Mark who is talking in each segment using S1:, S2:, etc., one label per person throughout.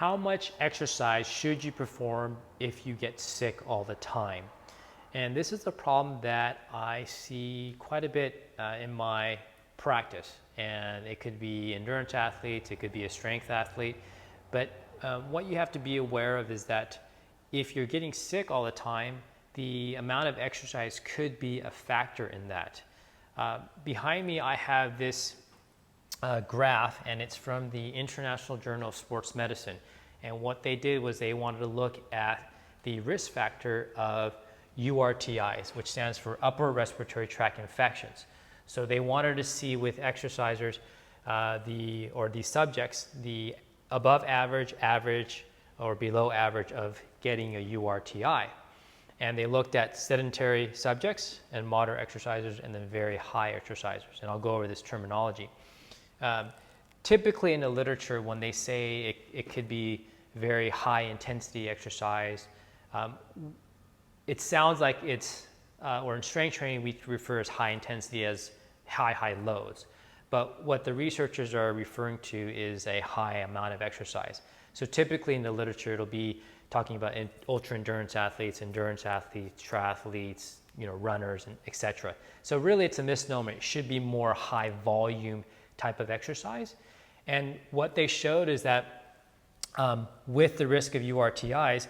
S1: how much exercise should you perform if you get sick all the time? And this is a problem that I see quite a bit in my practice. And it could be endurance athletes, it could be a strength athlete. But what you have to be aware of is that if you're getting sick all the time, the amount of exercise could be a factor in that. Behind me, I have this graph, and it's from the International Journal of Sports Medicine. And what they did was they wanted to look at the risk factor of URTIs, which stands for upper respiratory tract infections. So they wanted to see with exercisers, the subjects, the above average, average, or below average of getting a URTI. And they looked at sedentary subjects and moderate exercisers and then very high exercisers. And I'll go over this terminology. Typically in the literature, when they say it could be very high intensity exercise, it sounds like it's, or in strength training, we refer as high intensity as high loads. But what the researchers are referring to is a high amount of exercise. So typically in the literature, it'll be talking about ultra endurance athletes, triathletes, runners, and etc. So really it's a misnomer. It should be more high volume type of exercise. And what they showed is that with the risk of URTIs,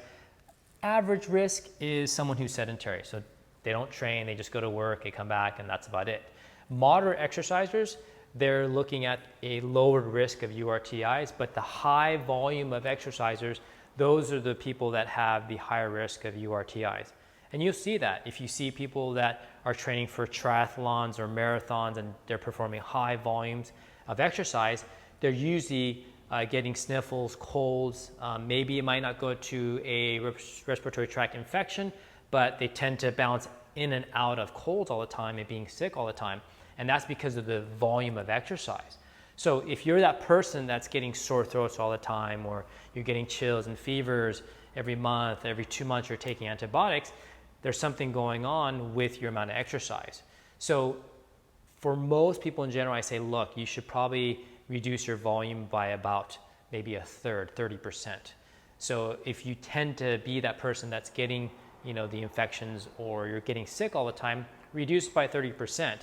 S1: average risk is someone who's sedentary. So they don't train, they just go to work, they come back, and that's about it. Moderate exercisers, they're looking at a lower risk of URTIs, but the high volume of exercisers, those are the people that have the higher risk of URTIs. And you'll see that if you see people that are training for triathlons or marathons and they're performing high volumes of exercise, they're usually getting sniffles, colds. Maybe it might not go to a respiratory tract infection, but they tend to bounce in and out of colds all the time and being sick all the time. And that's because of the volume of exercise. So if you're that person that's getting sore throats all the time, or you're getting chills and fevers every month, every 2 months you're taking antibiotics, there's something going on with your amount of exercise. So for most people in general, I say, look, you should probably reduce your volume by about maybe a third, 30%. So if you tend to be that person that's getting, the infections, or you're getting sick all the time, reduce by 30%.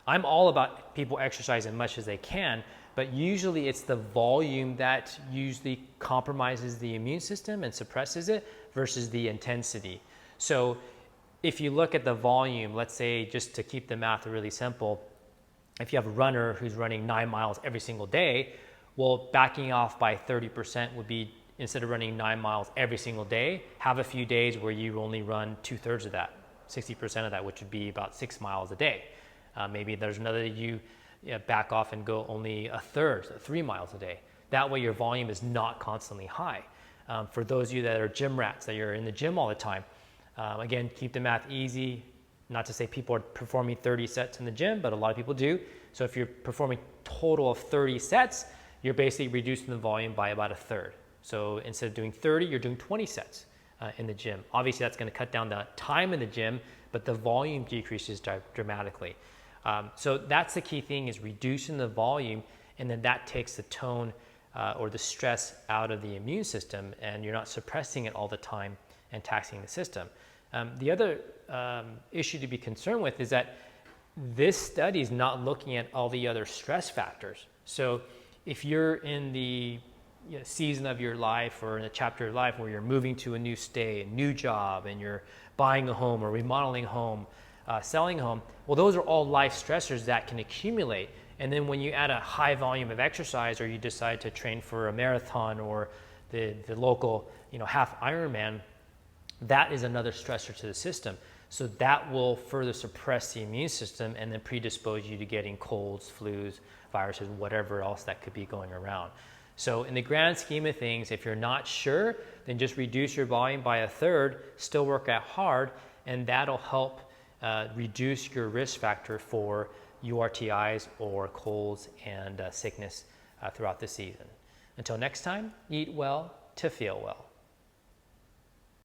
S1: I'm all about people exercise as much as they can, but usually it's the volume that usually compromises the immune system and suppresses it versus the intensity. So if you look at the volume, let's say, just to keep the math really simple, if you have a runner who's running 9 miles every single day, well, backing off by 30% would be, instead of running 9 miles every single day, have a few days where you only run 2/3 of that, 60% of that, which would be about 6 miles a day. Maybe there's another that you back off and go only a third, so 3 miles a day. That way your volume is not constantly high. For those of you that are gym rats, that you're in the gym all the time, again, keep the math easy. Not to say people are performing 30 sets in the gym, but a lot of people do. So if you're performing total of 30 sets, you're basically reducing the volume by about a third. So instead of doing 30, you're doing 20 sets in the gym. Obviously, that's going to cut down the time in the gym, but the volume decreases dramatically. So that's the key thing, is reducing the volume, and then that takes the tone or the stress out of the immune system, and you're not suppressing it all the time and taxing the system. The other issue to be concerned with is that this study is not looking at all the other stress factors. So if you're in the season of your life, or in a chapter of life where you're moving to a new state, a new job, and you're buying a home or remodeling a home, selling a home, well, those are all life stressors that can accumulate. And then when you add a high volume of exercise, or you decide to train for a marathon or the local half Ironman, that is another stressor to the system. So that will further suppress the immune system and then predispose you to getting colds, flus, viruses, whatever else that could be going around. So in the grand scheme of things, if you're not sure, then just reduce your volume by a third, still work out hard, and that'll help reduce your risk factor for URTIs or colds and sickness throughout the season. Until next time, eat well to feel well.